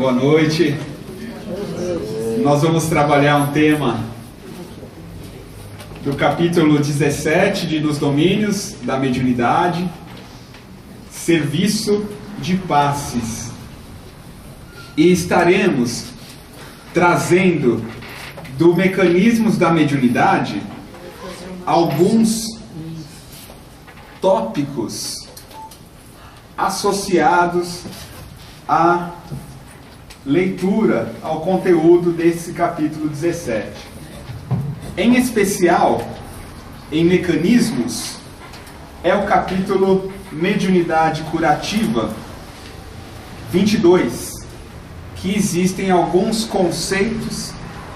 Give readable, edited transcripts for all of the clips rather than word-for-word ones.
Boa noite. Nós vamos trabalhar um tema do capítulo 17 de Nos Domínios da Mediunidade, Serviço de Passes. E estaremos trazendo do Mecanismos da Mediunidade alguns tópicos associados à leitura, ao conteúdo desse capítulo 17. Em especial, em Mecanismos, é o capítulo Mediunidade Curativa 22, que existem alguns conceitos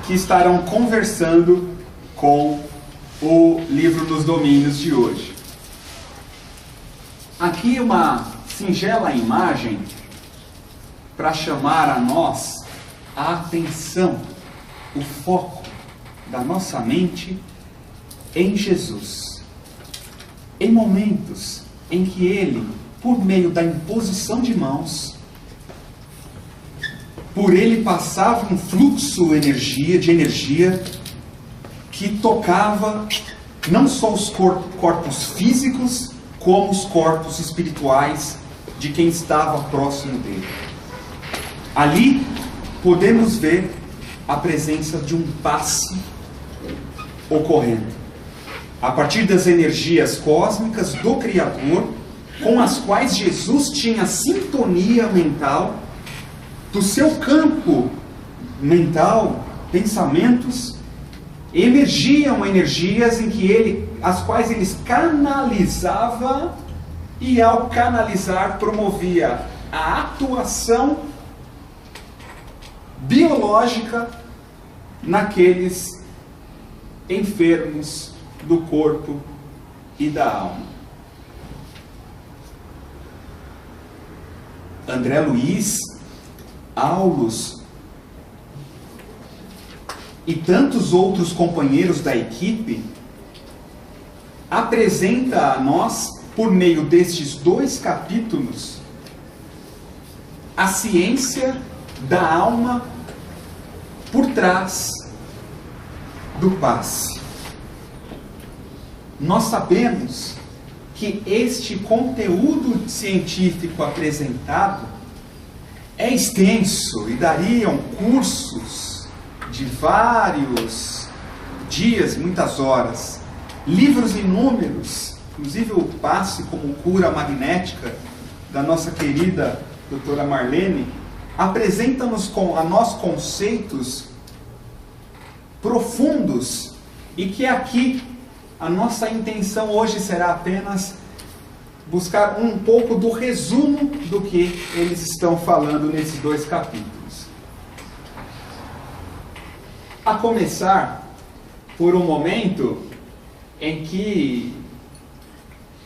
que estarão conversando com o livro Nos Domínios de hoje. Aqui uma singela imagem para chamar a nós a atenção, o foco da nossa mente em Jesus. Em momentos em que Ele, por meio da imposição de mãos, por Ele passava um fluxo de energia que tocava não só os corpos físicos, como os corpos espirituais de quem estava próximo dele. Ali podemos ver a presença de um passe ocorrendo a partir das energias cósmicas do Criador, com as quais Jesus tinha sintonia mental, do seu campo mental, pensamentos, emergiam energias em que as quais ele canalizava, e ao canalizar promovia a atuação biológica naqueles enfermos do corpo e da alma. André Luiz, Aulus e tantos outros companheiros da equipe apresenta a nós, por meio destes dois capítulos, a ciência da alma por trás do passe. Nós sabemos que este conteúdo científico apresentado é extenso e dariam cursos de vários dias, muitas horas, livros inúmeros, inclusive o passe como cura magnética da nossa querida doutora Marlene, apresenta-nos a nós conceitos profundos, e que aqui a nossa intenção hoje será apenas buscar um pouco do resumo do que eles estão falando nesses dois capítulos. A começar por um momento em que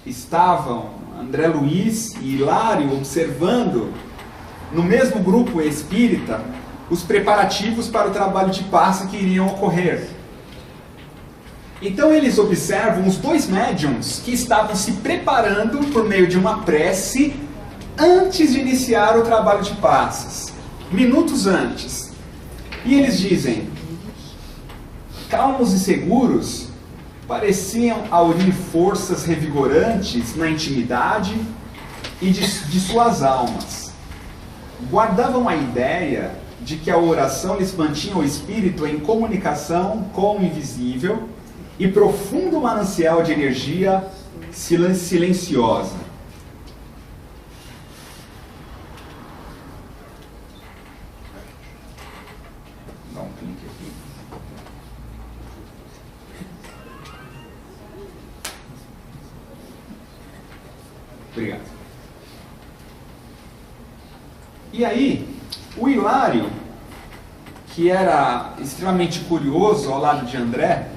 estavam André Luiz e Hilário observando, no mesmo grupo espírita, os preparativos para o trabalho de passe que iriam ocorrer. Então eles observam os dois médiuns que estavam se preparando por meio de uma prece antes de iniciar o trabalho de passes, minutos antes. E eles dizem, calmos e seguros, pareciam aurir forças revigorantes na intimidade e de suas almas. Guardavam a ideia de que a oração lhes mantinha o espírito em comunicação com o invisível e profundo manancial de energia silenciosa. Dá um clique aqui. Obrigado. E aí, o Hilário, que era extremamente curioso ao lado de André,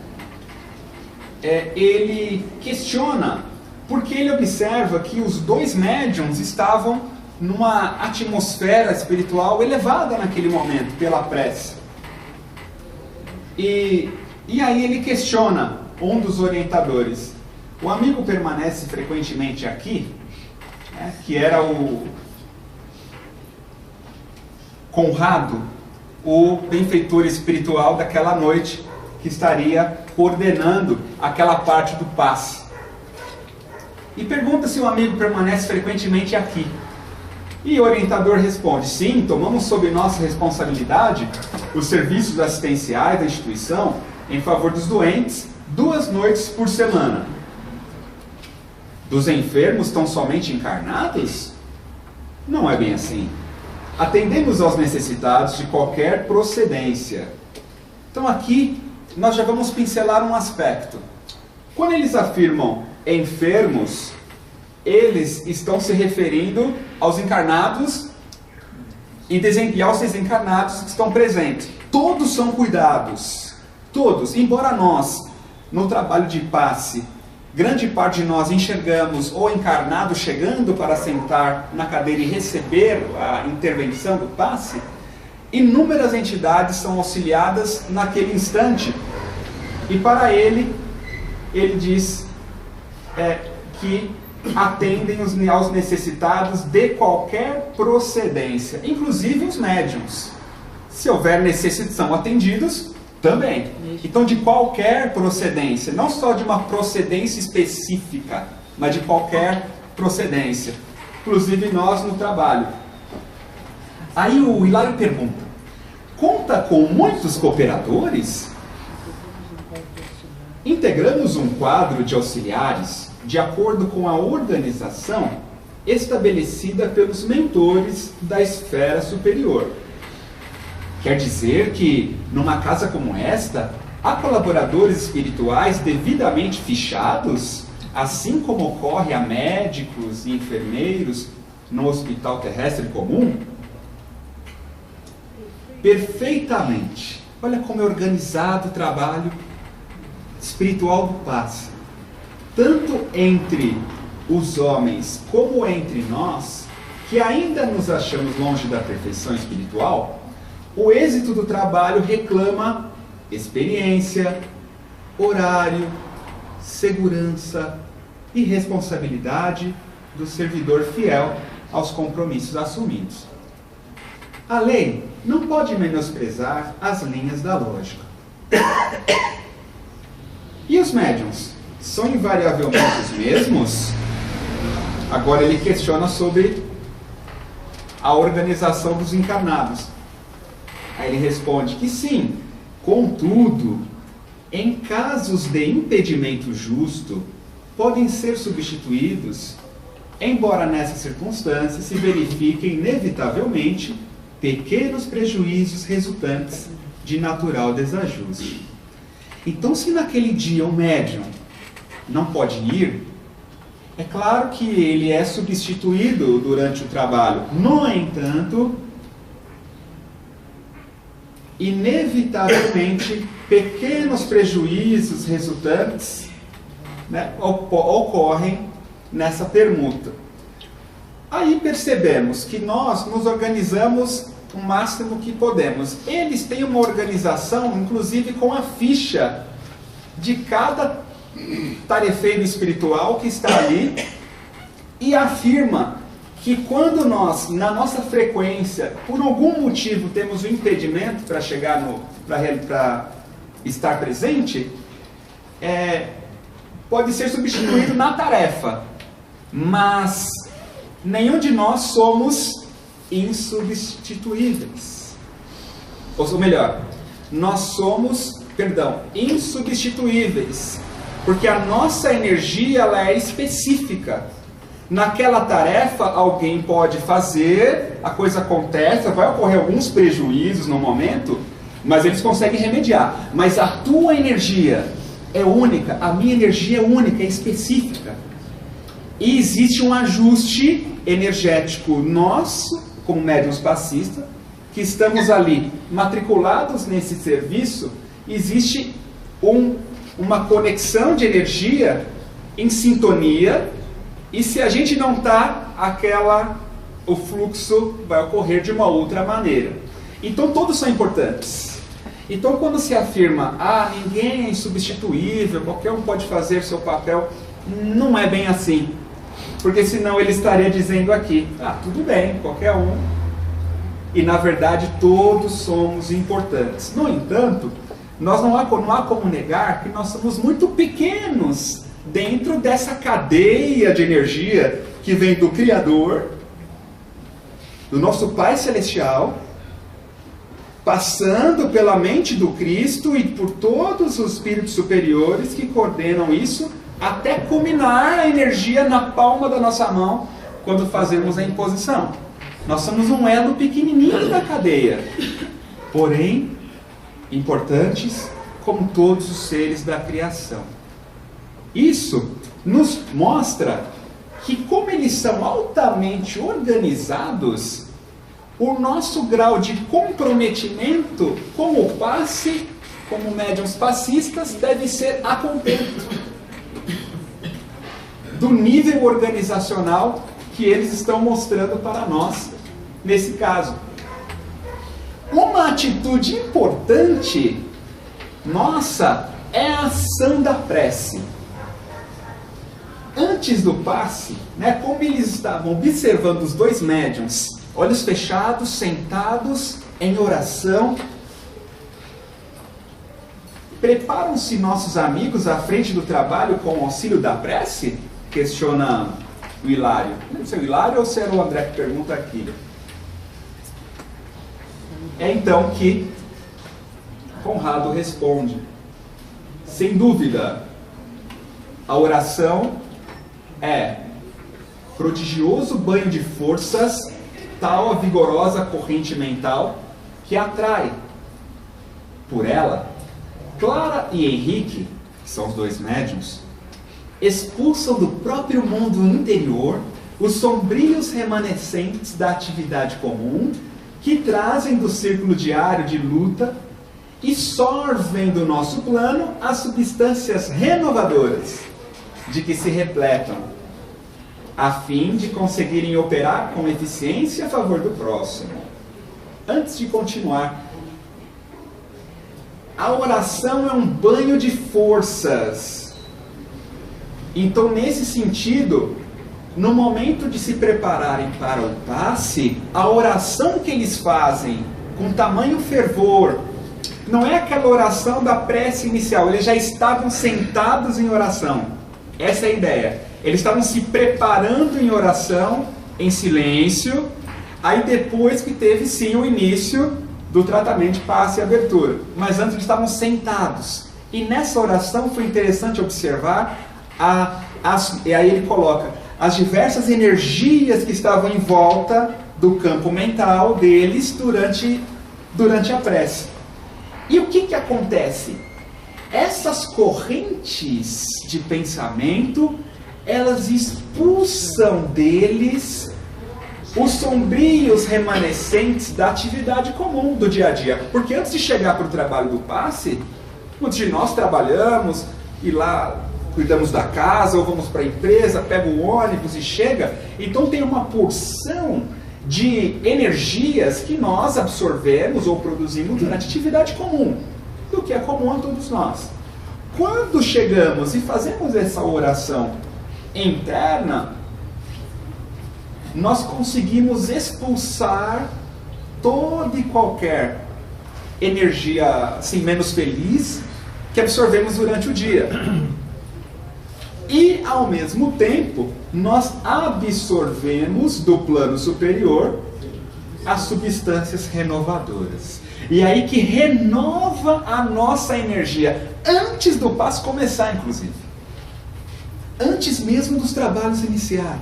ele questiona, porque ele observa que os dois médiuns estavam numa atmosfera espiritual elevada naquele momento, pela prece. E aí ele questiona um dos orientadores, o amigo permanece frequentemente aqui, que era Conrado, o benfeitor espiritual daquela noite, que estaria coordenando aquela parte do passe. E pergunta se o amigo permanece frequentemente aqui. E o orientador responde: sim, tomamos sob nossa responsabilidade os serviços assistenciais da instituição em favor dos doentes 2 noites por semana. Dos enfermos tão somente encarnados? Não é bem assim. Atendemos aos necessitados de qualquer procedência. Então aqui nós já vamos pincelar um aspecto. Quando eles afirmam enfermos, eles estão se referindo aos encarnados e aos desencarnados que estão presentes. Todos são cuidados. Todos. Embora nós, no trabalho de passe, grande parte de nós enxergamos o encarnado chegando para sentar na cadeira e receber a intervenção do passe, inúmeras entidades são auxiliadas naquele instante. E para ele diz que atendem aos necessitados de qualquer procedência, inclusive os médiuns. Se houver necessidade, são atendidos também. Então, de qualquer procedência, não só de uma procedência específica, mas de qualquer procedência, inclusive nós no trabalho. Aí o Hilário pergunta: conta com muitos cooperadores? Integramos um quadro de auxiliares de acordo com a organização estabelecida pelos mentores da esfera superior. Quer dizer que, numa casa como esta, há colaboradores espirituais devidamente fichados, assim como ocorre a médicos e enfermeiros no hospital terrestre comum? Perfeitamente. Olha como é organizado o trabalho espiritual do passe. Tanto entre os homens como entre nós, que ainda nos achamos longe da perfeição espiritual, o êxito do trabalho reclama experiência, horário, segurança e responsabilidade do servidor fiel aos compromissos assumidos. A lei não pode menosprezar as linhas da lógica. E os médiuns? São invariavelmente os mesmos? Agora ele questiona sobre a organização dos encarnados. Aí ele responde que sim, contudo, em casos de impedimento justo, podem ser substituídos, embora nessas circunstâncias se verifiquem inevitavelmente pequenos prejuízos resultantes de natural desajuste. Então, se naquele dia o médium não pode ir, é claro que ele é substituído durante o trabalho. No entanto, inevitavelmente, pequenos prejuízos resultantes, né, ocorrem nessa permuta. Aí percebemos que nós nos organizamos o máximo que podemos. Eles têm uma organização, inclusive com a ficha de cada tarefeiro espiritual que está ali, e afirma que quando nós, na nossa frequência, por algum motivo temos um impedimento para chegar para estar presente, pode ser substituído na tarefa, mas nenhum de nós somos insubstituíveis. Ou melhor, nós somos, insubstituíveis, porque a nossa energia ela é específica. Naquela tarefa alguém pode fazer, a coisa acontece, vai ocorrer alguns prejuízos no momento, mas eles conseguem remediar. Mas a tua energia é única, a minha energia é única, é específica. E existe um ajuste energético nosso, como médiuns passistas, que estamos ali matriculados nesse serviço, existe uma conexão de energia em sintonia, e se a gente não está, o fluxo vai ocorrer de uma outra maneira. Então todos são importantes. Então quando se afirma, ninguém é insubstituível, qualquer um pode fazer seu papel, não é bem assim. Porque senão ele estaria dizendo aqui, tudo bem, qualquer um E na verdade todos somos importantes. No entanto, não há como negar que nós somos muito pequenos dentro dessa cadeia de energia que vem do Criador, do nosso Pai Celestial, passando pela mente do Cristo e por todos os espíritos superiores que coordenam isso, até culminar a energia na palma da nossa mão quando fazemos a imposição. Nós somos um elo pequenininho da cadeia, porém importantes como todos os seres da criação. Isso nos mostra que, como eles são altamente organizados, o nosso grau de comprometimento com o passe, como médiuns passistas, deve ser a contento do nível organizacional que eles estão mostrando para nós nesse caso. Uma atitude importante nossa é a ação da prece. Antes do passe, como eles estavam observando os dois médiuns, olhos fechados, sentados em oração, preparam-se nossos amigos à frente do trabalho com o auxílio da prece? Questiona o Hilário. Não sei se é o Hilário ou se era o André que pergunta aqui. É então que Conrado responde: sem dúvida, a oração é prodigioso banho de forças, tal a vigorosa corrente mental que atrai. Por ela, Clara e Henrique, que são os dois médiuns, expulsam do próprio mundo interior os sombrios remanescentes da atividade comum que trazem do círculo diário de luta e sorvem do nosso plano as substâncias renovadoras de que se repletam, a fim de conseguirem operar com eficiência a favor do próximo. Antes de continuar, a oração é um banho de forças. Então, nesse sentido, no momento de se prepararem para o passe, a oração que eles fazem com tamanho fervor, não é aquela oração da prece inicial, eles já estavam sentados em oração. Essa é a ideia. Eles estavam se preparando em oração, em silêncio, aí depois que teve sim o início do tratamento de passe e abertura. Mas antes eles estavam sentados. E nessa oração foi interessante observar, e aí ele coloca as diversas energias que estavam em volta do campo mental deles durante a prece. E o que acontece? Essas correntes de pensamento, elas expulsam deles os sombrios remanescentes da atividade comum do dia a dia. Porque antes de chegar para o trabalho do passe, muitos de nós trabalhamos e lá cuidamos da casa, ou vamos para a empresa, pega o ônibus e chega. Então tem uma porção de energias que nós absorvemos ou produzimos durante a atividade comum, do que é comum a todos nós. Quando chegamos e fazemos essa oração interna, nós conseguimos expulsar toda e qualquer energia assim, menos feliz que absorvemos durante o dia. E, ao mesmo tempo, nós absorvemos do plano superior as substâncias renovadoras. E aí que renova a nossa energia, antes do passo começar, inclusive. Antes mesmo dos trabalhos iniciarem.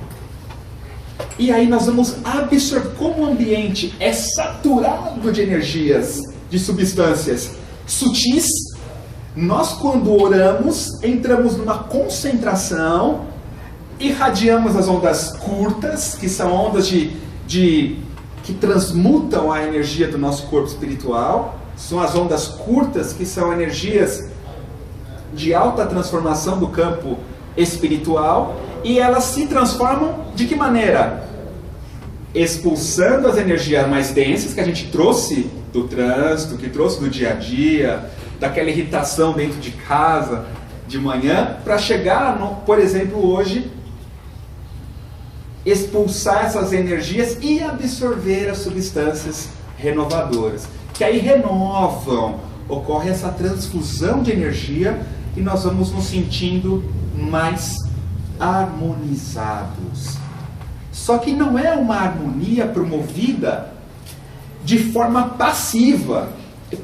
E aí nós vamos absorver, como o ambiente é saturado de energias, de substâncias sutis, nós quando oramos, entramos numa concentração, irradiamos as ondas curtas, que são ondas que transmutam a energia do nosso corpo espiritual, são as ondas curtas, que são energias de alta transformação do campo espiritual, e elas se transformam de que maneira? Expulsando as energias mais densas que a gente trouxe do trânsito, que trouxe do dia a dia, daquela irritação dentro de casa, de manhã, para chegar, por exemplo, hoje, expulsar essas energias e absorver as substâncias renovadoras, que aí renovam, ocorre essa transfusão de energia e nós vamos nos sentindo mais harmonizados. Só que não é uma harmonia promovida de forma passiva.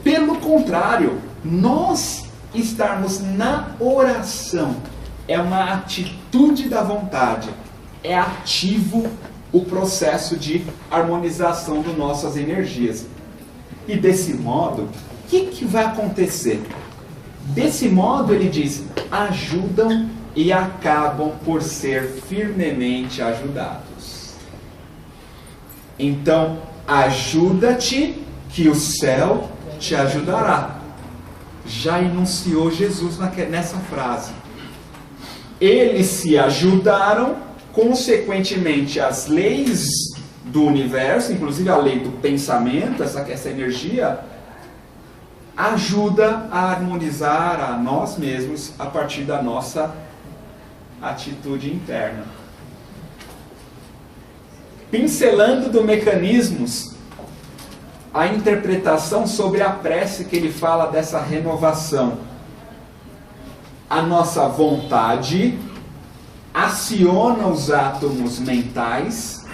Pelo contrário, nós estarmos na oração é uma atitude da vontade, é ativo o processo de harmonização das nossas energias. E desse modo, o que vai acontecer? Desse modo, ele diz, ajudam e acabam por ser firmemente ajudados. Então, ajuda-te que o céu te ajudará. Já enunciou Jesus nessa frase. Eles se ajudaram, consequentemente as leis do universo, inclusive a lei do pensamento, essa energia, ajuda a harmonizar a nós mesmos a partir da nossa atitude interna. Pincelando do mecanismos, a interpretação sobre a prece que ele fala dessa renovação. A nossa vontade aciona os átomos mentais.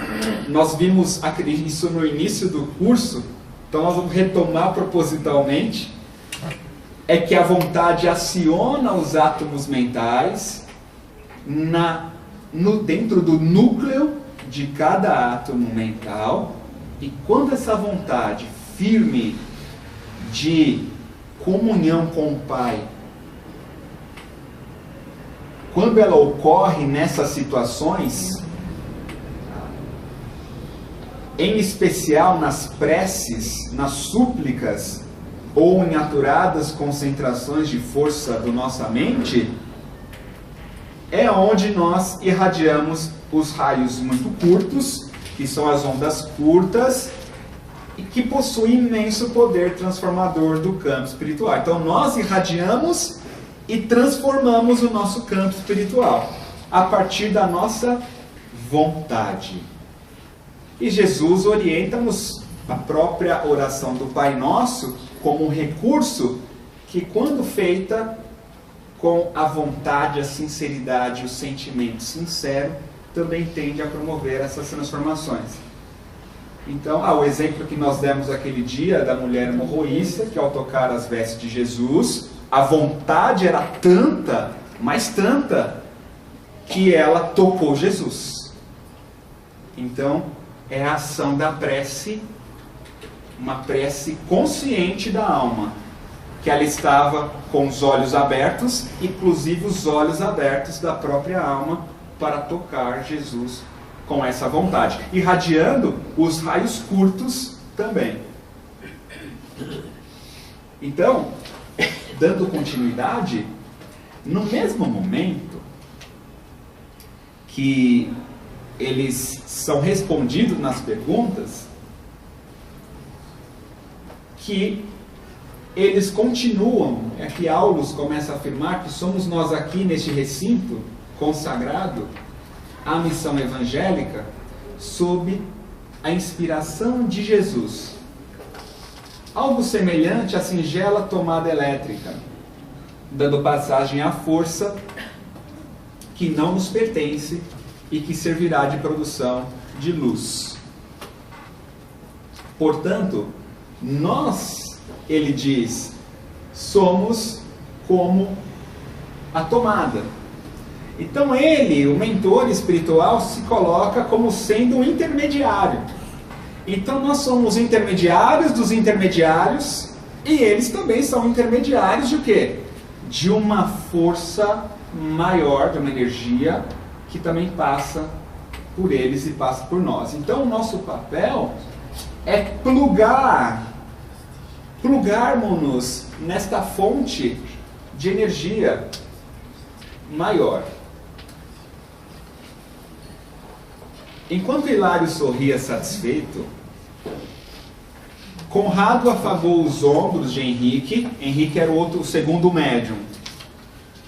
Nós vimos isso no início do curso, então nós vamos retomar propositalmente. É que a vontade aciona os átomos mentais dentro do núcleo de cada átomo mental. E quando essa vontade firme de comunhão com o Pai, quando ela ocorre nessas situações, em especial nas preces, nas súplicas, ou em aturadas concentrações de força da nossa mente, é onde nós irradiamos os raios muito curtos, que são as ondas curtas, e que possuem imenso poder transformador do campo espiritual. Então nós irradiamos e transformamos o nosso campo espiritual, a partir da nossa vontade. E Jesus orienta-nos a própria oração do Pai Nosso como um recurso que, quando feita com a vontade, a sinceridade e o sentimento sincero, também tende a promover essas transformações. Então, o exemplo que nós demos aquele dia da mulher hemorroísta, que ao tocar as vestes de Jesus, a vontade era tanta, mas tanta, que ela tocou Jesus. Então, é a ação da prece, uma prece consciente da alma, que ela estava com os olhos abertos, inclusive os olhos abertos da própria alma, para tocar Jesus com essa vontade, irradiando os raios curtos também. Então, dando continuidade, no mesmo momento que eles são respondidos nas perguntas, que eles continuam, que Aulus começa a afirmar que somos nós aqui neste recinto consagrado à missão evangélica sob a inspiração de Jesus. Algo semelhante à singela tomada elétrica, dando passagem à força que não nos pertence e que servirá de produção de luz. Portanto, nós, ele diz, somos como a tomada. Então ele, o mentor espiritual, se coloca como sendo um intermediário. Então nós somos intermediários dos intermediários, e eles também são intermediários de quê? De uma força maior, de uma energia que também passa por eles e passa por nós. Então o nosso papel é plugarmos-nos nesta fonte de energia maior. Enquanto Hilário sorria satisfeito, Conrado afagou os ombros de Henrique. Henrique era o segundo médium,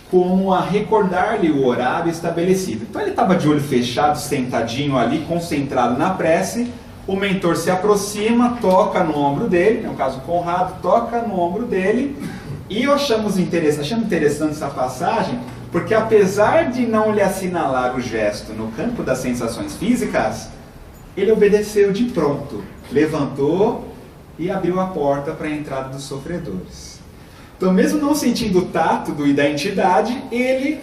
como a recordar-lhe o horário estabelecido. Então ele estava de olho fechado, sentadinho ali, concentrado na prece, o mentor se aproxima, toca no ombro dele, no caso Conrado toca no ombro dele, e eu achando interessante essa passagem, porque apesar de não lhe assinalar o gesto no campo das sensações físicas, ele obedeceu de pronto, levantou e abriu a porta para a entrada dos sofredores. Então, mesmo não sentindo o tato da entidade, ele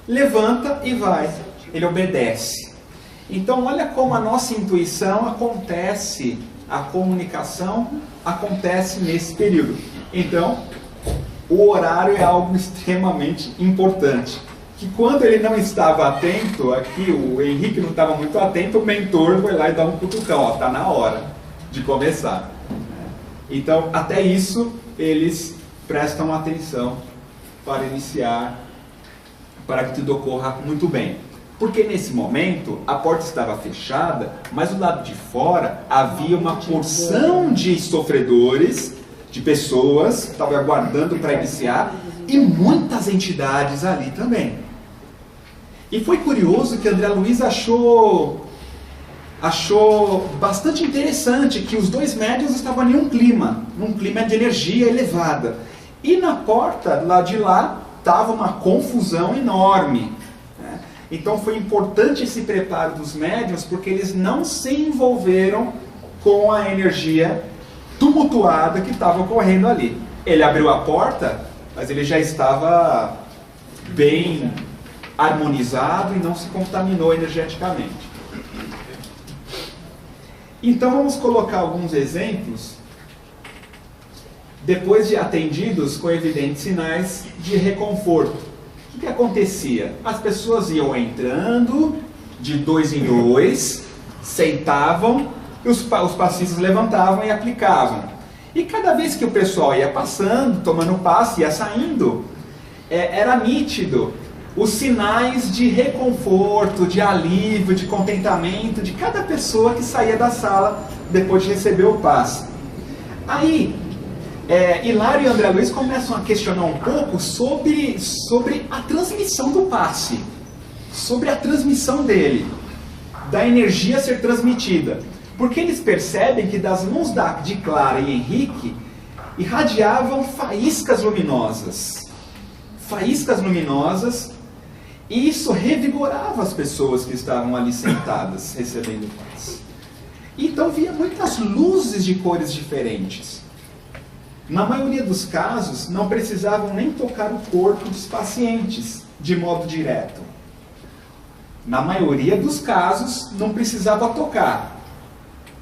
levanta e vai, ele obedece. Então, olha como a nossa intuição acontece, a comunicação acontece nesse período. Então, o horário é algo extremamente importante. Que quando ele não estava atento, aqui o Henrique não estava muito atento, o mentor foi lá e dá um cutucão, ó, tá na hora de começar. Então, até isso, eles prestam atenção para iniciar, para que tudo ocorra muito bem. Porque nesse momento, a porta estava fechada, mas do lado de fora havia uma porção de sofredores, de pessoas que estavam aguardando para iniciar, e muitas entidades ali também. E foi curioso que André Luiz achou bastante interessante que os dois médiuns estavam em num clima de energia elevada. E na porta, lá de lá, estava uma confusão enorme. Né? Então foi importante esse preparo dos médiuns, porque eles não se envolveram com a energia tumultuada que estava ocorrendo ali. Ele abriu a porta, mas ele já estava bem harmonizado e não se contaminou energeticamente. Então vamos colocar alguns exemplos, depois de atendidos com evidentes sinais de reconforto. O que acontecia? As pessoas iam entrando de 2 em 2, sentavam, e os passistas levantavam e aplicavam. E cada vez que o pessoal ia passando, tomando passe, ia saindo, era nítido os sinais de reconforto, de alívio, de contentamento de cada pessoa que saía da sala depois de receber o passe. Aí, Hilário e André Luiz começam a questionar um pouco sobre a transmissão do passe, sobre a transmissão dele, da energia a ser transmitida. Porque eles percebem que das mãos de Clara e Henrique irradiavam faíscas luminosas. Faíscas luminosas, e isso revigorava as pessoas que estavam ali sentadas, recebendo paz. Então via muitas luzes de cores diferentes. Na maioria dos casos, não precisavam nem tocar o corpo dos pacientes de modo direto. Na maioria dos casos, não precisava tocar.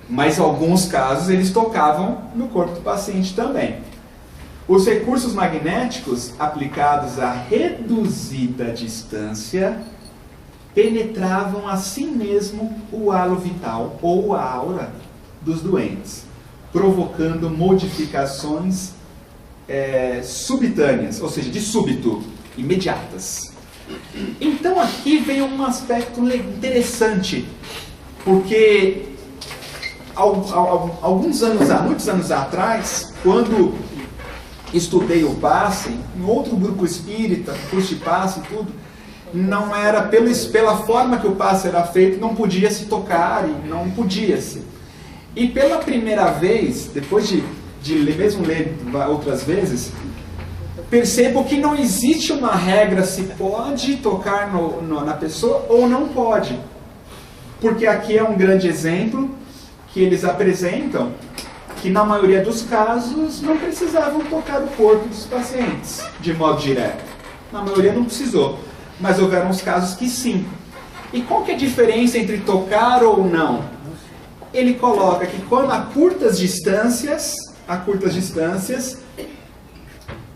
Mas em alguns casos, eles tocavam no corpo do paciente também. Os recursos magnéticos aplicados a reduzida distância penetravam assim mesmo o halo vital ou a aura dos doentes, provocando modificações subitâneas, ou seja, de súbito, imediatas. Então aqui vem um aspecto interessante, porque muitos anos atrás, quando estudei o passe, em outro grupo espírita, curso de passe e tudo, não era pela forma que o passe era feito, não podia se tocar e não podia se. E pela primeira vez, depois de mesmo ler outras vezes, percebo que não existe uma regra se pode tocar na pessoa ou não pode. Porque aqui é um grande exemplo que eles apresentam, que na maioria dos casos não precisavam tocar o corpo dos pacientes de modo direto. Na maioria não precisou, mas houveram os casos que sim. E qual que é a diferença entre tocar ou não? Ele coloca que quando a curtas distâncias,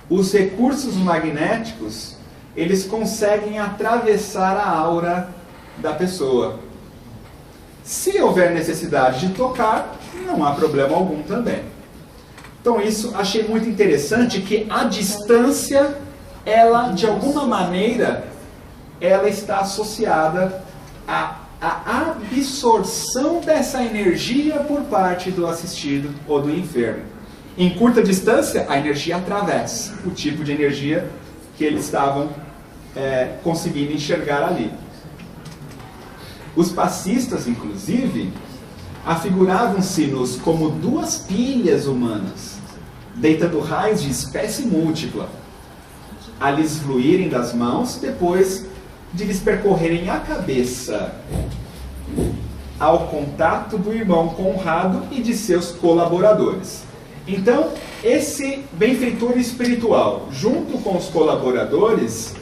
os recursos magnéticos, eles conseguem atravessar a aura da pessoa. Se houver necessidade de tocar, não há problema algum também. Então isso achei muito interessante, que a distância, ela de alguma maneira, ela está associada à absorção dessa energia por parte do assistido ou do enfermo. Em curta distância, a energia atravessa o tipo de energia que eles estavam conseguindo enxergar ali. Os passistas, inclusive, afiguravam-se-nos como duas pilhas humanas, deitando raios de espécie múltipla, a lhes fluírem das mãos, depois de lhes percorrerem a cabeça, ao contato do irmão Conrado e de seus colaboradores. Então, esse benfeitor espiritual, junto com os colaboradores,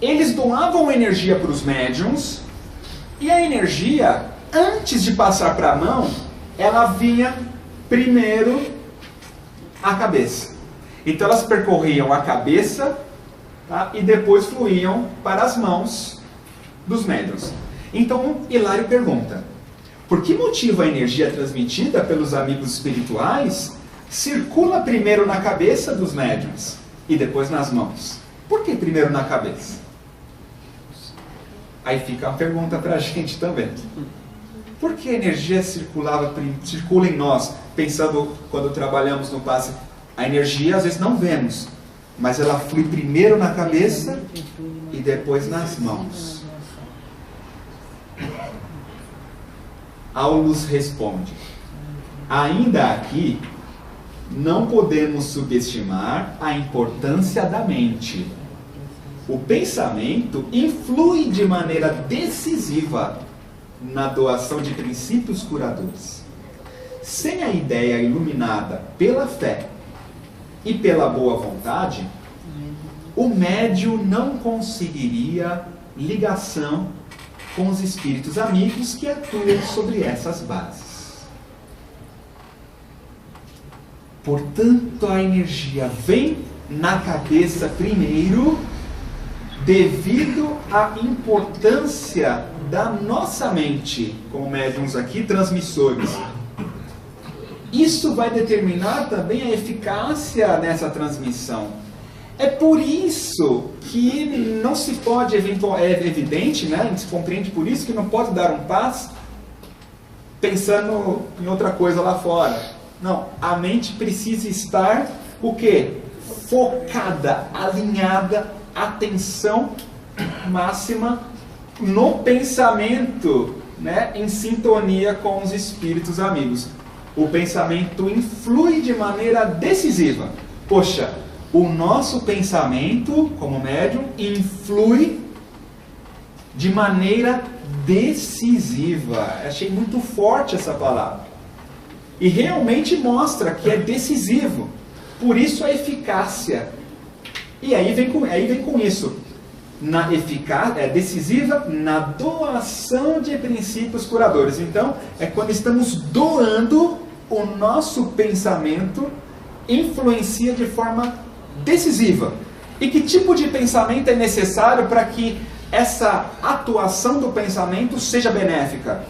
eles doavam energia para os médiums, e a energia, antes de passar para a mão, ela vinha primeiro à cabeça. Então elas percorriam a cabeça, tá? E depois fluíam para as mãos dos médiuns. Então Hilário pergunta: por que motivo a energia transmitida pelos amigos espirituais circula primeiro na cabeça dos médiuns e depois nas mãos? Por que primeiro na cabeça? Aí fica uma pergunta para a gente também. Por que a energia circula em nós? Pensando quando trabalhamos no passe, a energia às vezes não vemos, mas ela flui primeiro na cabeça e depois nas mãos. Aulus responde: ainda aqui não podemos subestimar a importância da mente. O pensamento influi de maneira decisiva na doação de princípios curadores. Sem a ideia iluminada pela fé e pela boa vontade, o médium não conseguiria ligação com os espíritos amigos que atuam sobre essas bases. Portanto, a energia vem na cabeça primeiro, devido à importância da nossa mente, como médiuns aqui, transmissores. Isso vai determinar também a eficácia nessa transmissão. É por isso que não se pode, é evidente, né? A gente compreende por isso que não pode dar um passo pensando em outra coisa lá fora. Não, a mente precisa estar o quê? Focada, alinhada, atenção máxima no pensamento, né? Em sintonia com os espíritos amigos. O pensamento influi de maneira decisiva. Poxa, o nosso pensamento, como médium, influi de maneira decisiva. Achei muito forte essa palavra. E realmente mostra que é decisivo. Por isso a eficácia. E aí vem com isso. É decisiva na doação de princípios curadores. Então, é quando estamos doando, o nosso pensamento influencia de forma decisiva. E que tipo de pensamento é necessário para que essa atuação do pensamento seja benéfica?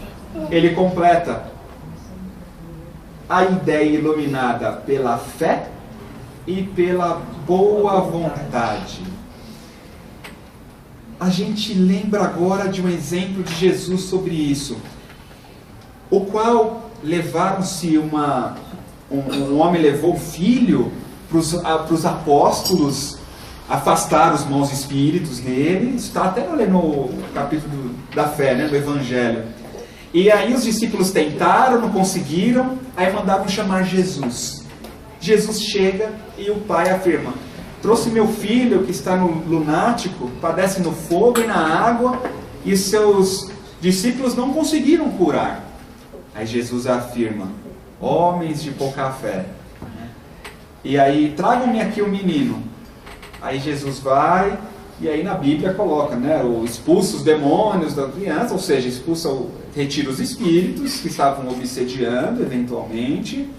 Ele completa: a ideia iluminada pela fé e pela boa vontade. A gente lembra agora de um exemplo de Jesus sobre isso, o qual levaram-se um homem levou o filho para os apóstolos afastar os maus espíritos dele. Isso está até no capítulo da fé, né, do Evangelho. E aí os discípulos tentaram, não conseguiram, aí mandaram chamar Jesus. Jesus chega e o pai afirma: trouxe meu filho que está no lunático, padece no fogo e na água, e seus discípulos não conseguiram curar. Aí Jesus afirma: homens de pouca fé. E aí, tragam-me aqui o menino. Aí Jesus vai, e aí na Bíblia coloca, né, expulsa os demônios da criança, ou seja, retira os espíritos que estavam obsediando eventualmente.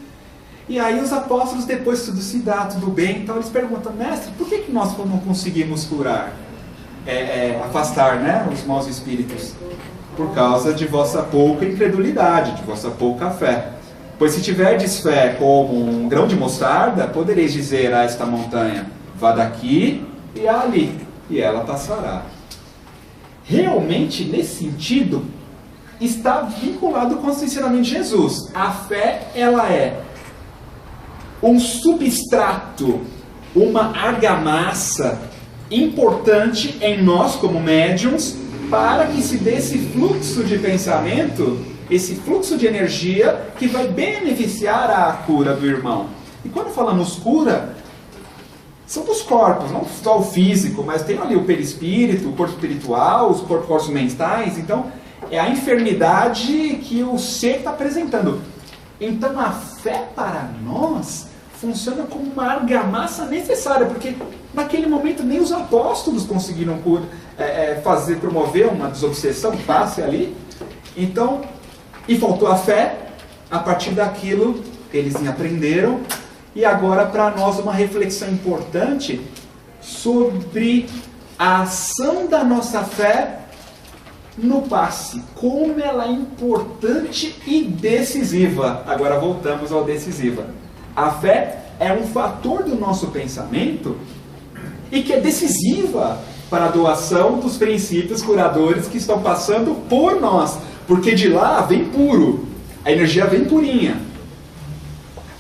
E aí os apóstolos, depois tudo se dá, tudo bem, então eles perguntam: mestre, por que nós não conseguimos curar, afastar, né, os maus espíritos? Por causa de vossa pouca incredulidade, de vossa pouca fé. Pois se tiverdes fé como um grão de mostarda, podereis dizer a esta montanha: vá daqui e ali, e ela passará. Realmente, nesse sentido, está vinculado com o ensinamento de Jesus. A fé, ela é um substrato, uma argamassa importante em nós como médiums, para que se dê esse fluxo de pensamento esse fluxo de energia que vai beneficiar a cura do irmão. E quando falamos cura, são dos corpos, não só o físico, mas tem ali o perispírito, o corpo espiritual, os corpos mentais. Então, é a enfermidade que o ser está apresentando. Então, a fé para nós funciona como uma argamassa necessária, porque naquele momento nem os apóstolos conseguiram promover uma desobsessão que passe ali. Então, e faltou a fé, a partir daquilo eles aprenderam. E agora para nós uma reflexão importante sobre a ação da nossa fé no passe, como ela é importante e decisiva. Agora voltamos ao decisiva. A fé é um fator do nosso pensamento e que é decisiva para a doação dos princípios curadores que estão passando por nós, porque de lá vem puro, a energia vem purinha.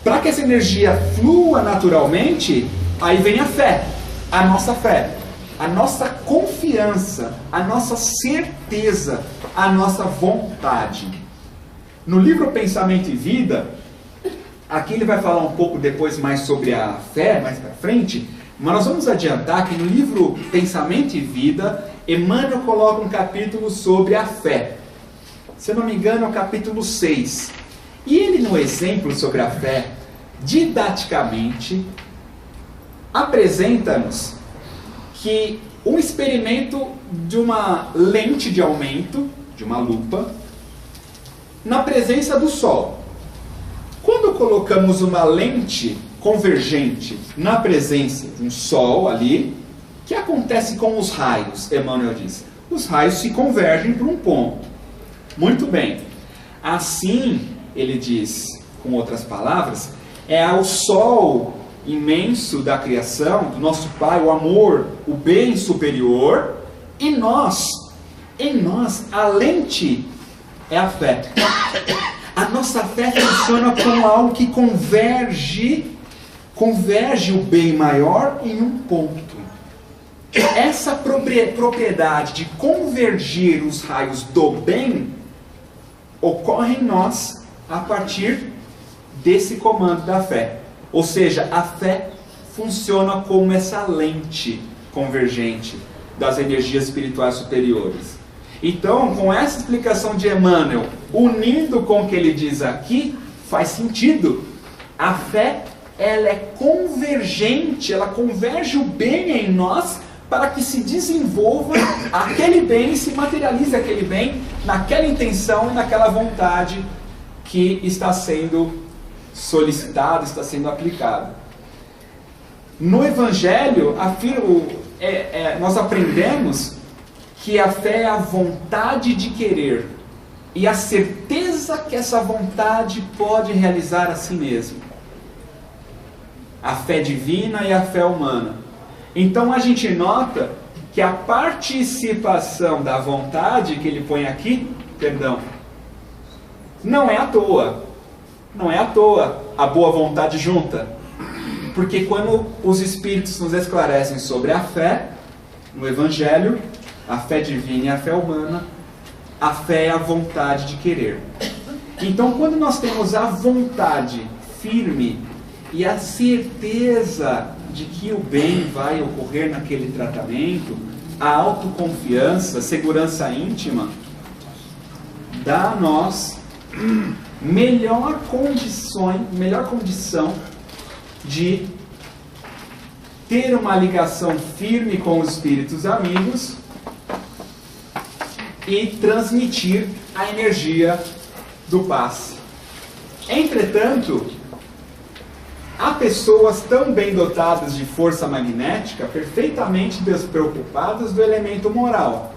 Para que essa energia flua naturalmente, aí vem a fé, a nossa confiança, a nossa certeza, a nossa vontade. No livro Pensamento e Vida, aqui ele vai falar um pouco depois mais sobre a fé, mais para frente, mas nós vamos adiantar que no livro Pensamento e Vida, Emmanuel coloca um capítulo sobre a fé. Se eu não me engano, é o capítulo 6. E ele, no exemplo sobre a fé, didaticamente, apresenta-nos que um experimento de uma lente de aumento, de uma lupa, na presença do Sol. Quando colocamos uma lente convergente na presença de um Sol ali, o que acontece com os raios? Emmanuel diz, os raios se convergem para um ponto. Muito bem. Assim, ele diz, com outras palavras, é ao Sol imenso da criação, do nosso Pai, o amor, o bem superior, e em nós, a lente é a fé. A nossa fé funciona como algo que converge o bem maior em um ponto. Essa propriedade de convergir os raios do bem ocorre em nós a partir desse comando da fé. Ou seja, a fé funciona como essa lente convergente das energias espirituais superiores. Então, com essa explicação de Emmanuel, unindo com o que ele diz aqui, faz sentido. A fé, ela é convergente, ela converge o bem em nós para que se desenvolva aquele bem e se materialize aquele bem naquela intenção e naquela vontade que está sendo solicitada, está sendo aplicada. No Evangelho, nós aprendemos que a fé é a vontade de querer e a certeza que essa vontade pode realizar a si mesma. A fé divina e a fé humana. Então a gente nota que a participação da vontade que ele põe aqui, não é à toa. Não é à toa a boa vontade junta. Porque quando os Espíritos nos esclarecem sobre a fé, no Evangelho, a fé divina e a fé humana, a fé é a vontade de querer. Então, quando nós temos a vontade firme e a certeza de que o bem vai ocorrer naquele tratamento, a autoconfiança, a segurança íntima, dá a nós melhor condição de ter uma ligação firme com os espíritos amigos e transmitir a energia do passe. Entretanto, há pessoas tão bem dotadas de força magnética, perfeitamente despreocupadas do elemento moral,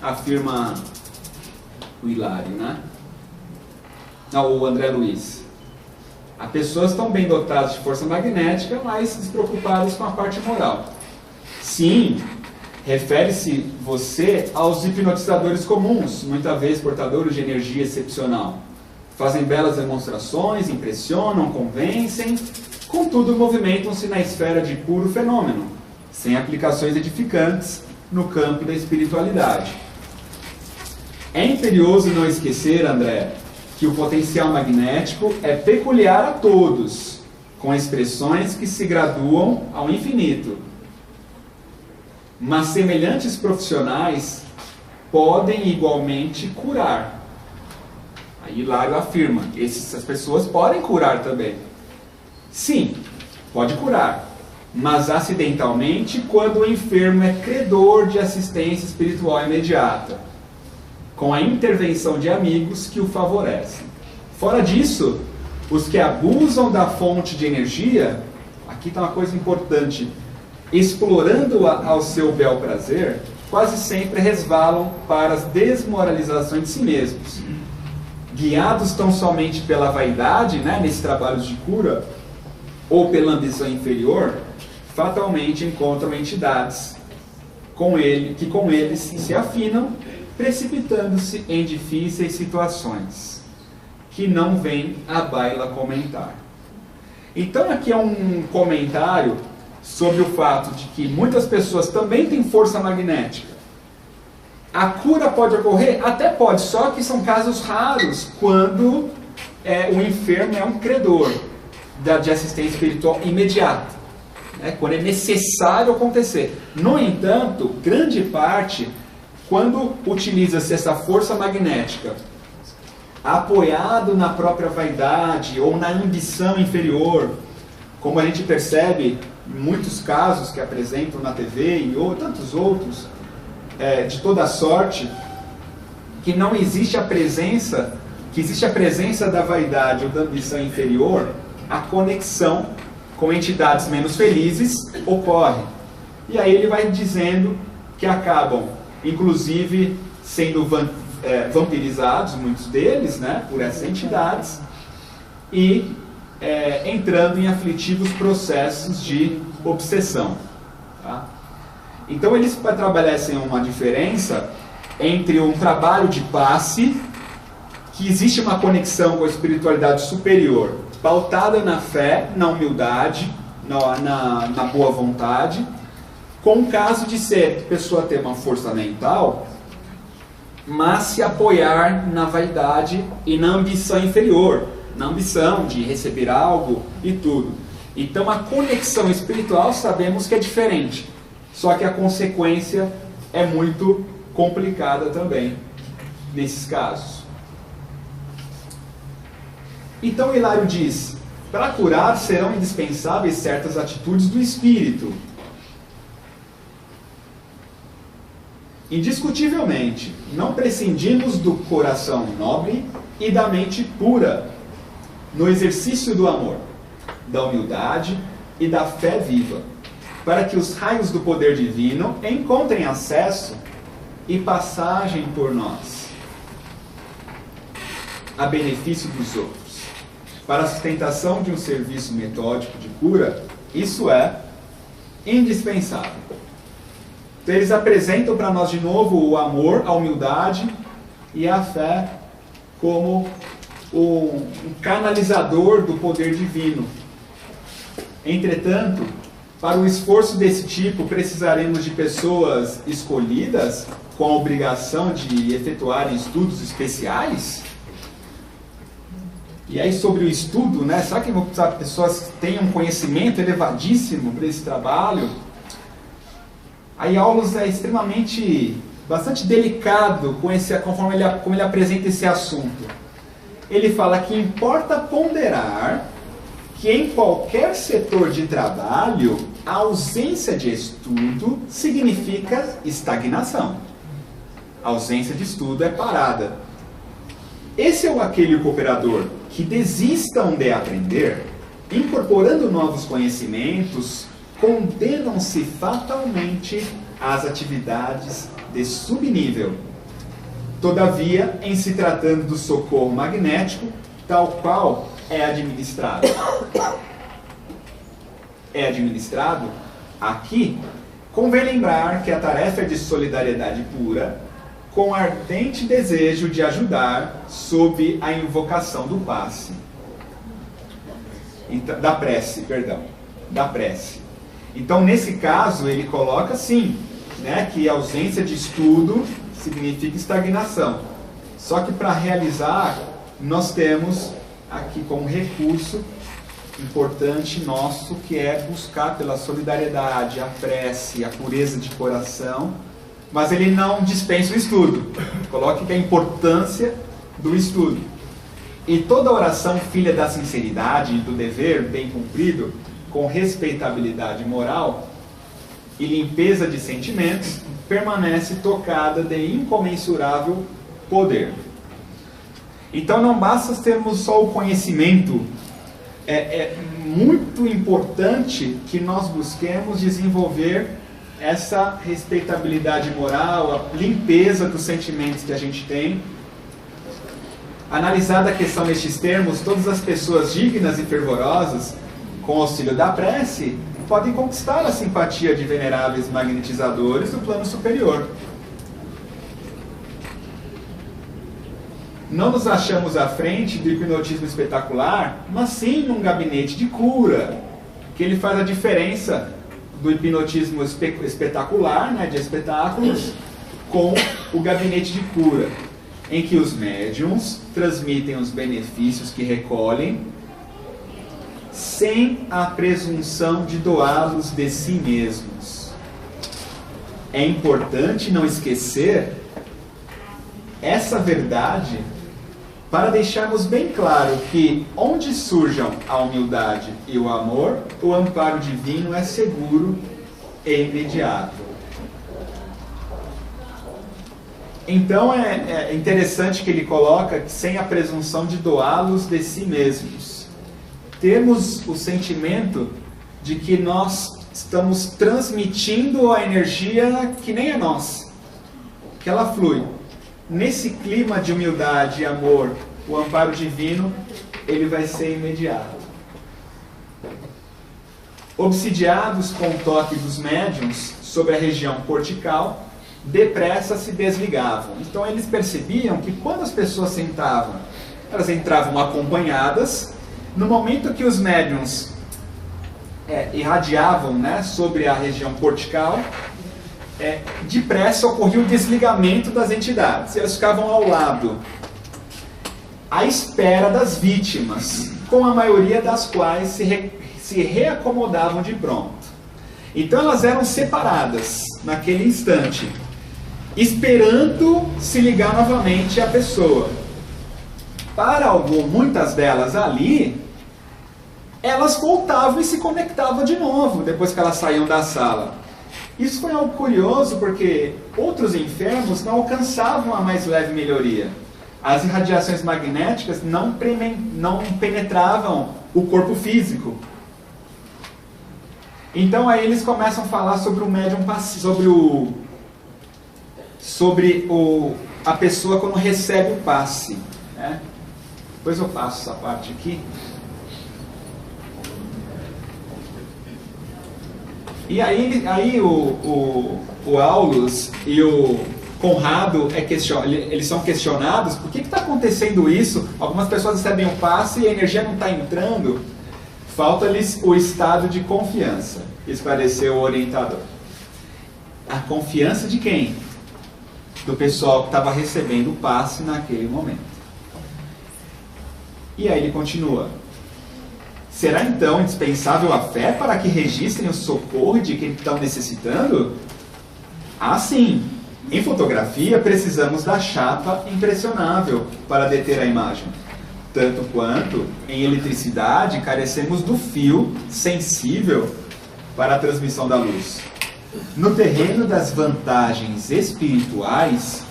afirma o Hilário, né? Não, o André Luiz. Há pessoas tão bem dotadas de força magnética, mas despreocupadas com a parte moral. Sim, refere-se você aos hipnotizadores comuns, muitas vezes portadores de energia excepcional. Fazem belas demonstrações, impressionam, convencem, contudo movimentam-se na esfera de puro fenômeno, sem aplicações edificantes no campo da espiritualidade. É imperioso não esquecer, André, que o potencial magnético é peculiar a todos, com expressões que se graduam ao infinito. Mas semelhantes profissionais podem igualmente curar. Aí Hilário afirma, essas pessoas podem curar também. Sim, pode curar, mas acidentalmente quando o enfermo é credor de assistência espiritual imediata, com a intervenção de amigos que o favorecem. Fora disso, os que abusam da fonte de energia, aqui está uma coisa importante, explorando-a ao seu bel prazer, quase sempre resvalam para as desmoralizações de si mesmos. Guiados tão somente pela vaidade, né, nesses trabalhos de cura, ou pela ambição inferior, fatalmente encontram entidades que com eles se afinam, precipitando-se em difíceis situações, que não vem à baila comentar. Então aqui é um comentário sobre o fato de que muitas pessoas também têm força magnética. A cura pode ocorrer? Até pode, só que são casos raros, quando o enfermo é um credor de assistência espiritual imediata, né, quando é necessário acontecer. No entanto, grande parte, quando utiliza-se essa força magnética apoiado na própria vaidade ou na ambição inferior, como a gente percebe em muitos casos que apresentam na TV e tantos outros, de toda sorte, que não existe a presença, que existe a presença da vaidade ou da ambição inferior, a conexão com entidades menos felizes ocorre. E aí ele vai dizendo que acabam, inclusive, sendo vampirizados, muitos deles, né, por essas entidades, e entrando em aflitivos processos de obsessão. Tá? Então eles estabelecem uma diferença entre um trabalho de passe, que existe uma conexão com a espiritualidade superior, pautada na fé, na humildade, na boa vontade, com o caso de ser a pessoa ter uma força mental, mas se apoiar na vaidade e na ambição inferior, na ambição de receber algo e tudo. Então a conexão espiritual sabemos que é diferente, só que a consequência é muito complicada também nesses casos. Então Hilário diz, para curar serão indispensáveis certas atitudes do espírito. Indiscutivelmente, não prescindimos do coração nobre e da mente pura, no exercício do amor, da humildade e da fé viva, para que os raios do poder divino encontrem acesso e passagem por nós, a benefício dos outros. Para a sustentação de um serviço metódico de cura, isso é indispensável. Então eles apresentam para nós de novo o amor, a humildade e a fé como um canalizador do poder divino. Entretanto, para um esforço desse tipo, precisaremos de pessoas escolhidas com a obrigação de efetuarem estudos especiais? E aí sobre o estudo, né? Será que pessoas que tenham um conhecimento elevadíssimo para esse trabalho? Aí Aulus é bastante delicado conforme como ele apresenta esse assunto. Ele fala que importa ponderar que em qualquer setor de trabalho, a ausência de estudo significa estagnação. A ausência de estudo é parada. Esse ou aquele cooperador que desistam de aprender, incorporando novos conhecimentos, condenam-se fatalmente às atividades de subnível. Todavia, em se tratando do socorro magnético, tal qual é administrado aqui, convém lembrar que a tarefa é de solidariedade pura, com ardente desejo de ajudar sob a invocação do passe. Então, da prece. Então, nesse caso, ele coloca sim, né, que a ausência de estudo significa estagnação. Só que para realizar nós temos aqui como recurso importante nosso, que é buscar pela solidariedade, a prece, a pureza de coração, mas ele não dispensa o estudo. Coloque que a importância do estudo. E toda oração filha da sinceridade e do dever bem cumprido, com respeitabilidade moral e limpeza de sentimentos, permanece tocada de incomensurável poder. Então não basta termos só o conhecimento, é muito importante que nós busquemos desenvolver essa respeitabilidade moral, a limpeza dos sentimentos que a gente tem. Analisada a questão nestes termos, todas as pessoas dignas e fervorosas, com o auxílio da prece, podem conquistar a simpatia de veneráveis magnetizadores do plano superior. Não nos achamos à frente do hipnotismo espetacular, mas sim num gabinete de cura, que ele faz a diferença do hipnotismo espetacular, né, de espetáculos, com o gabinete de cura, em que os médiums transmitem os benefícios que recolhem, sem a presunção de doá-los de si mesmos. É importante não esquecer essa verdade para deixarmos bem claro que onde surjam a humildade e o amor, o amparo divino é seguro e imediato. Então é interessante que ele coloca que sem a presunção de doá-los de si mesmos. Temos o sentimento de que nós estamos transmitindo a energia que nem é nossa, que ela flui. Nesse clima de humildade e amor, o amparo divino, ele vai ser imediato. Obsidiados com o toque dos médiuns sobre a região cortical, depressa se desligavam. Então eles percebiam que quando as pessoas sentavam, elas entravam acompanhadas. No momento que os médiuns irradiavam, né, sobre a região cortical, depressa ocorria o desligamento das entidades. Elas ficavam ao lado, à espera das vítimas, com a maioria das quais se reacomodavam de pronto. Então elas eram separadas naquele instante, esperando se ligar novamente à pessoa. Para muitas delas ali, elas voltavam e se conectavam de novo, depois que elas saíam da sala. Isso foi algo curioso, porque outros enfermos não alcançavam a mais leve melhoria. As irradiações magnéticas não penetravam o corpo físico. Então aí eles começam a falar sobre o médium passivo, sobre a pessoa quando recebe o passe, né? Depois eu passo essa parte aqui. E aí o Aulus e o Conrado eles são questionados: por que está acontecendo isso? Algumas pessoas recebem o passe e a energia não está entrando. Falta-lhes o estado de confiança, esclareceu o orientador. A confiança de quem? Do pessoal que estava recebendo o passe naquele momento. E aí ele continua: será então indispensável a fé para que registrem o socorro de quem estão necessitando? Ah, sim! Em fotografia precisamos da chapa impressionável para deter a imagem. Tanto quanto em eletricidade carecemos do fio sensível para a transmissão da luz. No terreno das vantagens espirituais,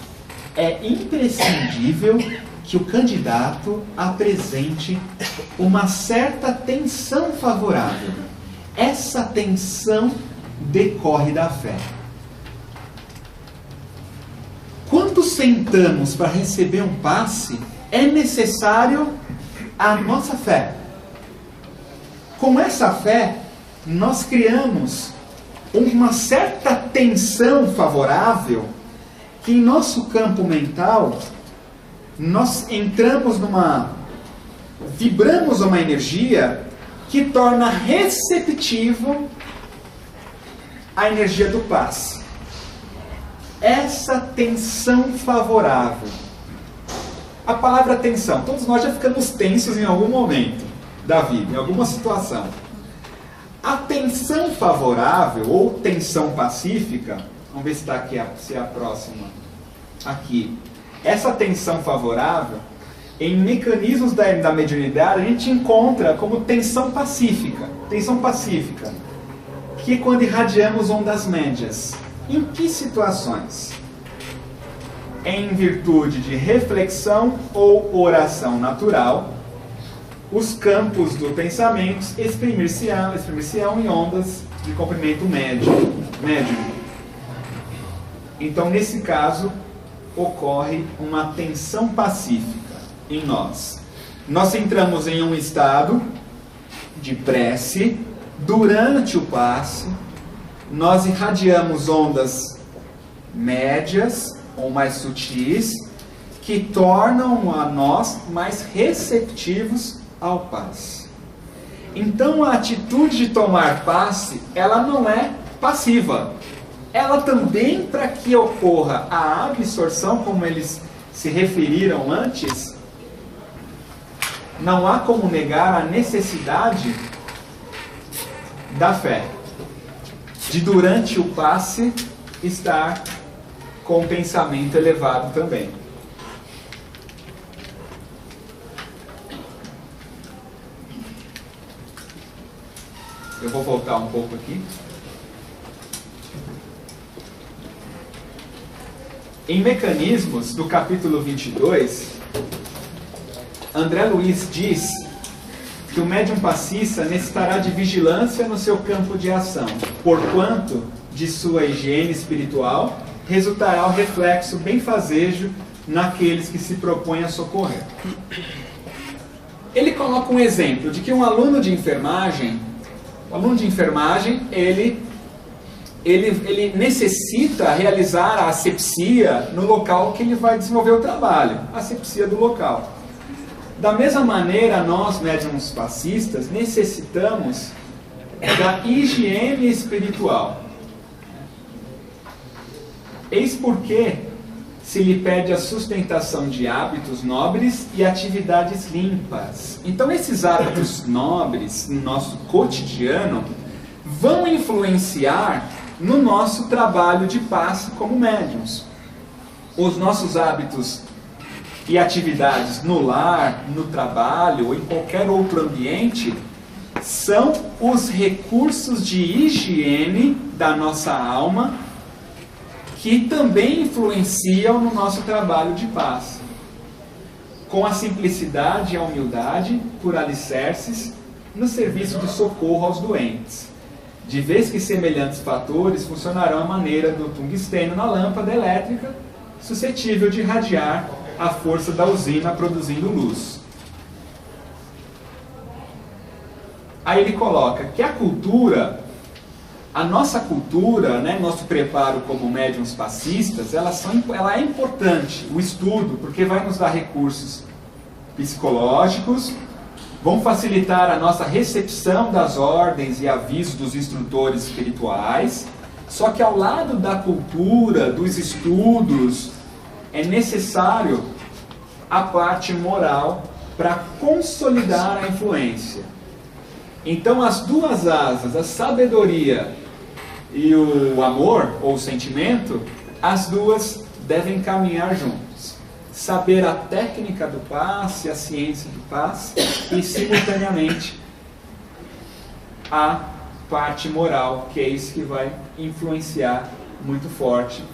é imprescindível que o candidato apresente uma certa tensão favorável. Essa tensão decorre da fé. Quando sentamos para receber um passe, é necessário a nossa fé. Com essa fé, nós criamos uma certa tensão favorável que em nosso campo mental nós vibramos uma energia que torna receptivo a energia do passe. Essa tensão favorável A palavra tensão. Todos nós já ficamos tensos em algum momento da vida, em alguma situação. A tensão favorável ou tensão pacífica, vamos ver se está aqui, se é a próxima. Aqui. Essa tensão favorável, em mecanismos da mediunidade, a gente encontra como tensão pacífica. Tensão pacífica, que é quando irradiamos ondas médias. Em que situações? Em virtude de reflexão ou oração natural, os campos do pensamento exprimir-se-ão em ondas de comprimento médio. Então, nesse caso, ocorre uma tensão pacífica em nós. Nós entramos em um estado de prece. Durante o passe, nós irradiamos ondas médias ou mais sutis que tornam a nós mais receptivos ao passe. Então a atitude de tomar passe, ela não é passiva. Ela também, para que ocorra a absorção, como eles se referiram antes, não há como negar a necessidade da fé, de durante o passe estar com o pensamento elevado também. Eu vou voltar um pouco aqui. Em Mecanismos, do capítulo 22, André Luiz diz que o médium passista necessitará de vigilância no seu campo de ação, porquanto de sua higiene espiritual resultará o reflexo benfazejo naqueles que se propõem a socorrer. Ele coloca um exemplo de que um aluno de enfermagem, ele necessita realizar a asepsia no local que ele vai desenvolver o trabalho, a asepsia do local. Da mesma maneira, nós, médiuns passistas, necessitamos da higiene espiritual. Eis porque se lhe pede a sustentação de hábitos nobres e atividades limpas. Então, esses hábitos nobres, no nosso cotidiano, vão influenciar no nosso trabalho de passe como médiuns. Os nossos hábitos e atividades no lar, no trabalho ou em qualquer outro ambiente são os recursos de higiene da nossa alma que também influenciam no nosso trabalho de paz. Com a simplicidade e a humildade, por alicerces, no serviço de socorro aos doentes. De vez que semelhantes fatores funcionarão à maneira do tungstênio na lâmpada elétrica, suscetível de irradiar a força da usina produzindo luz. Aí ele coloca que a cultura, a nossa cultura, né, nosso preparo como médiuns passistas, ela é importante, o estudo, porque vai nos dar recursos psicológicos, vão facilitar a nossa recepção das ordens e avisos dos instrutores espirituais, só que ao lado da cultura, dos estudos, é necessário a parte moral para consolidar a influência. Então as duas asas, a sabedoria e o amor ou o sentimento, as duas devem caminhar juntos. Saber a técnica do passe, a ciência do passe e simultaneamente a parte moral, que é isso que vai influenciar muito forte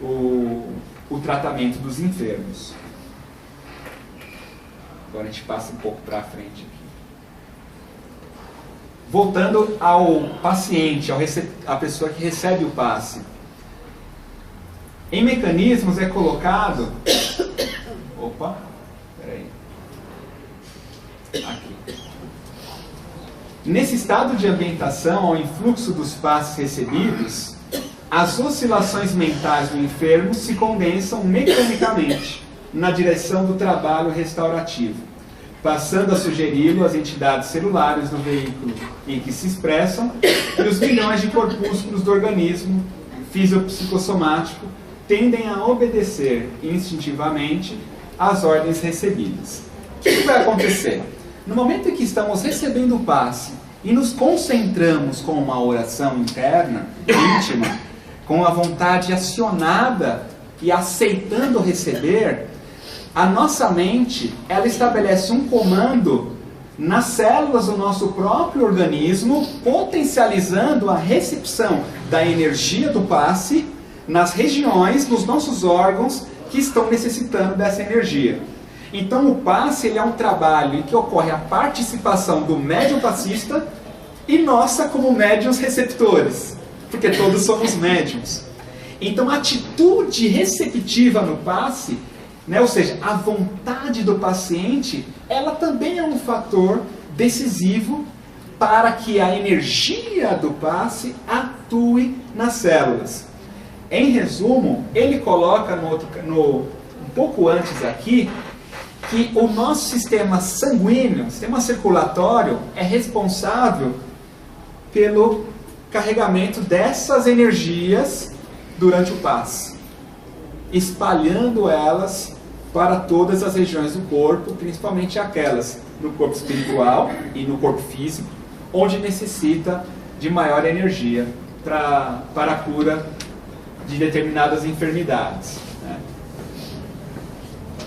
o tratamento dos enfermos. Agora a gente passa um pouco para frente aqui. Voltando ao paciente, à pessoa que recebe o passe. Em Mecanismos é colocado... Opa, peraí. Aqui. Nesse estado de ambientação ao influxo dos passes recebidos, as oscilações mentais do enfermo se condensam mecanicamente na direção do trabalho restaurativo, passando a sugeri-lo às entidades celulares do veículo em que se expressam e os milhões de corpúsculos do organismo fisiopsicossomático tendem a obedecer instintivamente as ordens recebidas. O que vai acontecer? No momento em que estamos recebendo o passe e nos concentramos com uma oração interna, íntima, com a vontade acionada e aceitando receber, a nossa mente, ela estabelece um comando nas células do nosso próprio organismo, potencializando a recepção da energia do passe nas regiões dos nossos órgãos que estão necessitando dessa energia. Então o passe ele é um trabalho em que ocorre a participação do médium passista e nossa como médiuns receptores, porque todos somos médiuns. Então a atitude receptiva no passe, né, ou seja, a vontade do paciente, ela também é um fator decisivo para que a energia do passe atue nas células. Em resumo, ele coloca um pouco antes aqui, que o nosso sistema sanguíneo, sistema circulatório, é responsável pelo carregamento dessas energias durante o passe, espalhando elas para todas as regiões do corpo, principalmente aquelas no corpo espiritual e no corpo físico, onde necessita de maior energia para a cura de determinadas enfermidades, né?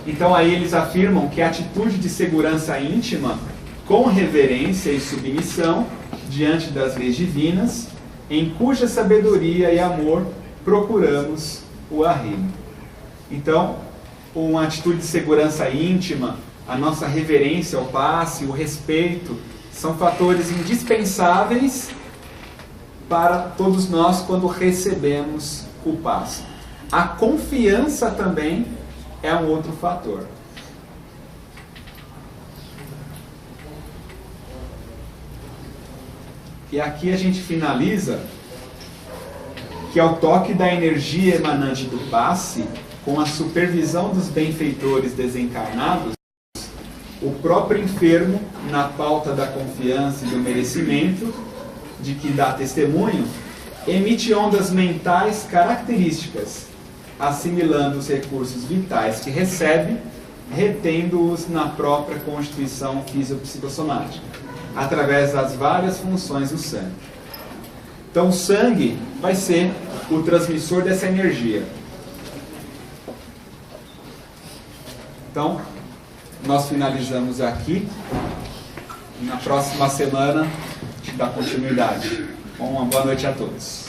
Então aí eles afirmam que a atitude de segurança íntima, com reverência e submissão diante das leis divinas, em cuja sabedoria e amor procuramos o arrimo. Então, uma atitude de segurança íntima, a nossa reverência ao passe, o respeito, são fatores indispensáveis para todos nós quando recebemos o passe. A confiança também é um outro fator. E aqui a gente finaliza que ao toque da energia emanante do passe, com a supervisão dos benfeitores desencarnados, o próprio enfermo, na pauta da confiança e do merecimento, de que dá testemunho, emite ondas mentais características, assimilando os recursos vitais que recebe, retendo-os na própria constituição fisiopsicossomática, através das várias funções do sangue. Então o sangue vai ser o transmissor dessa energia. Então, nós finalizamos aqui. Na próxima semana, a gente dá continuidade. Uma boa noite a todos.